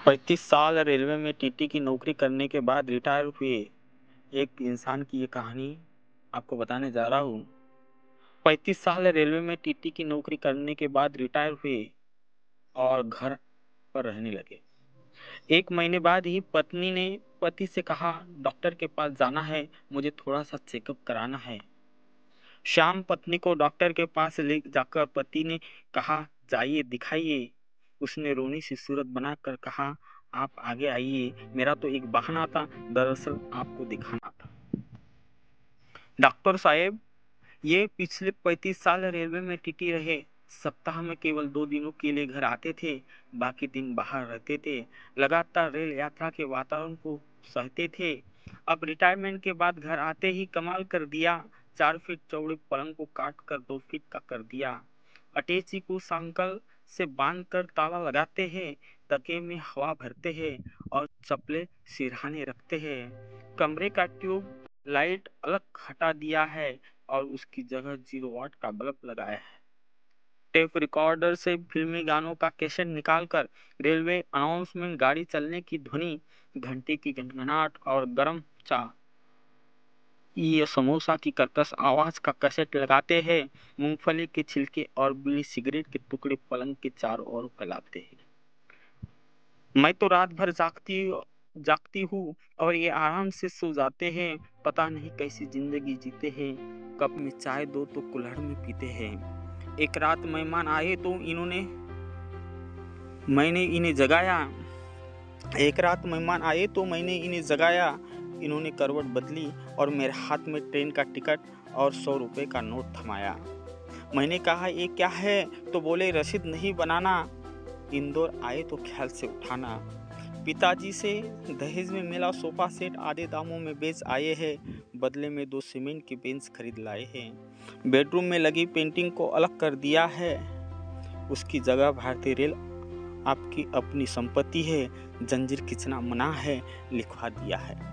35 साल रेलवे में टीटी की नौकरी करने के बाद रिटायर हुए एक इंसान की ये कहानी आपको बताने जा रहा हूँ। 35 साल रेलवे में टीटी की नौकरी करने के बाद रिटायर हुए और घर पर रहने लगे। 1 महीने बाद ही पत्नी ने पति से कहा, डॉक्टर के पास जाना है, मुझे थोड़ा सा चेकअप कराना है। शाम पत्नी को डॉक्टर के पास ले जाकर पति ने कहा, जाइए दिखाइए। उसने रोनी सी सूरत बनाकर कहा, आप आगे आइए, मेरा तो एक बहाना था, दरअसल आपको दिखाना था। डॉक्टर साहब, ये पिछले 35 साल रेलवे में टिके रहे। सप्ताह में केवल 2 दिनों के लिए घर आते थे, बाकी दिन बाहर रहते थे। लगातार रेल यात्रा के वातावरण को सहते थे। अब रिटायरमेंट के बाद घर आते ही कमाल कर दिया। 4 फीट चौड़े पलंग को काट कर 2 फीट का कर दिया। अटैची को सांकल से बांध कर ताला लगाते हैं, तकिए में हवा भरते हैं और चप्पलें सिरहाने रखते हैं। कमरे का ट्यूब लाइट अलग हटा दिया है और उसकी जगह 0 वाट का बल्ब लगाया है। टेप रिकॉर्डर से फिल्मी गानों का कैसेट निकालकर रेलवे अनाउंसमेंट, गाड़ी चलने की ध्वनि, घंटे की गनगनाहट और गरम चाय ये समोसा की कर्कश आवाज का कैसेट लगाते हैं। मूंगफली के छिलके और बीड़ी सिगरेट के टुकड़े पलंग के चारों ओर फैलाते हैं। मैं तो रात भर जागती हूँ और ये आराम से सो जाते हैं। पता नहीं कैसी जिंदगी जीते हैं। कप में चाय दो तो कुल्हड़ में पीते हैं। एक रात मेहमान आए तो मैंने इन्हें जगाया। इन्होंने करवट बदली और मेरे हाथ में ट्रेन का टिकट और 100 रुपए का नोट थमाया। मैंने कहा, ये क्या है? तो बोले, रसीद नहीं बनाना, इंदौर आए तो ख्याल से उठाना। पिताजी से दहेज में मिला सोफा सेट आधे दामों में बेच आए हैं। बदले में 2 सीमेंट की बेंच खरीद लाए हैं। बेडरूम में लगी पेंटिंग को अलग कर दिया है। उसकी जगह भारतीय रेल आपकी अपनी संपत्ति है, जंजीर खींचना मना है, लिखवा दिया है।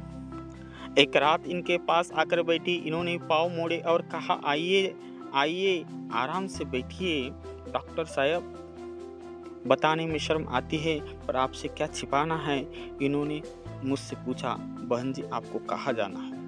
एक रात इनके पास आकर बैठी। इन्होंने पाँव मोड़े और कहा, आइए आइए, आराम से बैठिए। डॉक्टर साहब, बताने में शर्म आती है, पर आपसे क्या छिपाना है? इन्होंने मुझसे पूछा। बहन जी, आपको कहाँ जाना है?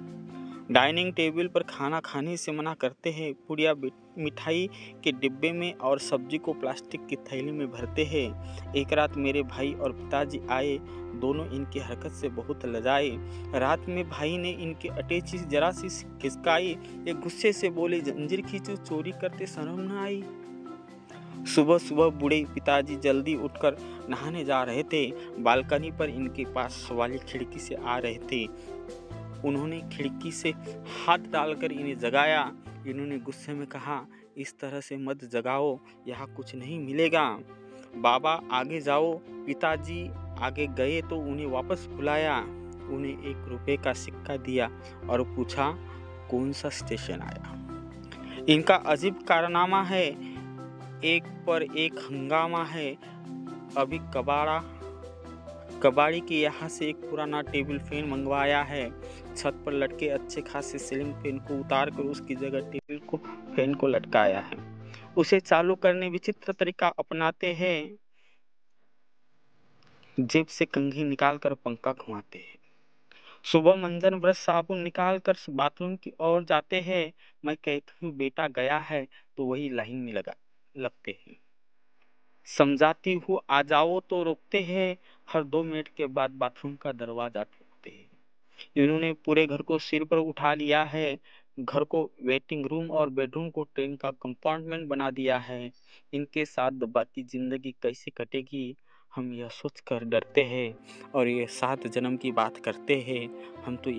डाइनिंग टेबल पर खाना खाने से मना करते हैं। पुड़िया मिठाई के डिब्बे में और सब्जी को प्लास्टिक की थैली में भरते हैं। एक रात मेरे भाई और पिताजी आए। दोनों इनकी हरकत से बहुत लजाए। रात में भाई ने इनकी अटैची जरा सी खिसकाई। एक गुस्से से बोले, जंजीर खींचो, चोरी करते शर्म न आई? सुबह सुबह बूढ़े पिताजी जल्दी उठकर नहाने जा रहे थे। बालकनी पर इनके पास वाली खिड़की से आ रहे थे। उन्होंने खिड़की से हाथ डालकर इन्हें जगाया। इन्होंने गुस्से में कहा, इस तरह से मत जगाओ, यहाँ कुछ नहीं मिलेगा। बाबा, आगे जाओ। पिताजी आगे गए तो उन्हें वापस बुलाया। उन्हें 1 रुपए का सिक्का दिया और पूछा, कौन सा स्टेशन आया? इनका अजीब कारनामा है, एक पर एक हंगामा है। अभी कबाड़ी के यहाँ से एक पुराना टेबल फैन मंगवाया है। छत पर लटके अच्छे खासे सीलिंग फैन को उतार कर उसकी जगह टेबल को फैन को लटकाया है। उसे चालू करने विचित्र तरीका अपनाते हैं। जेब से कंघी निकालकर पंखा घुमाते हैं। सुबह मंजन ब्रश साबुन निकाल कर बाथरूम की ओर जाते हैं। मैं कहती हूँ, बेटा गया है, तो वही लाइन में लगते हैं। समझाती हूँ, आ जाओ, तो रोकते हैं। हर 2 मिनट के बाद बाथरूम का दरवाजा ठोकते हैं। इन्होंने पूरे घर को सिर पर उठा लिया है। घर को वेटिंग रूम और बेडरूम को ट्रेन का कंपार्टमेंट बना दिया है। इनके साथ बाकी जिंदगी कैसे कटेगी, हम यह सोचकर डरते हैं और ये 7 जन्म की बात करते हैं। हम तो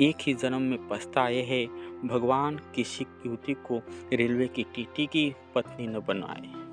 एक ही जन्म में पछताए हैं। भगवान किसी युवती को रेलवे की टीटी की पत्नी न बनाए।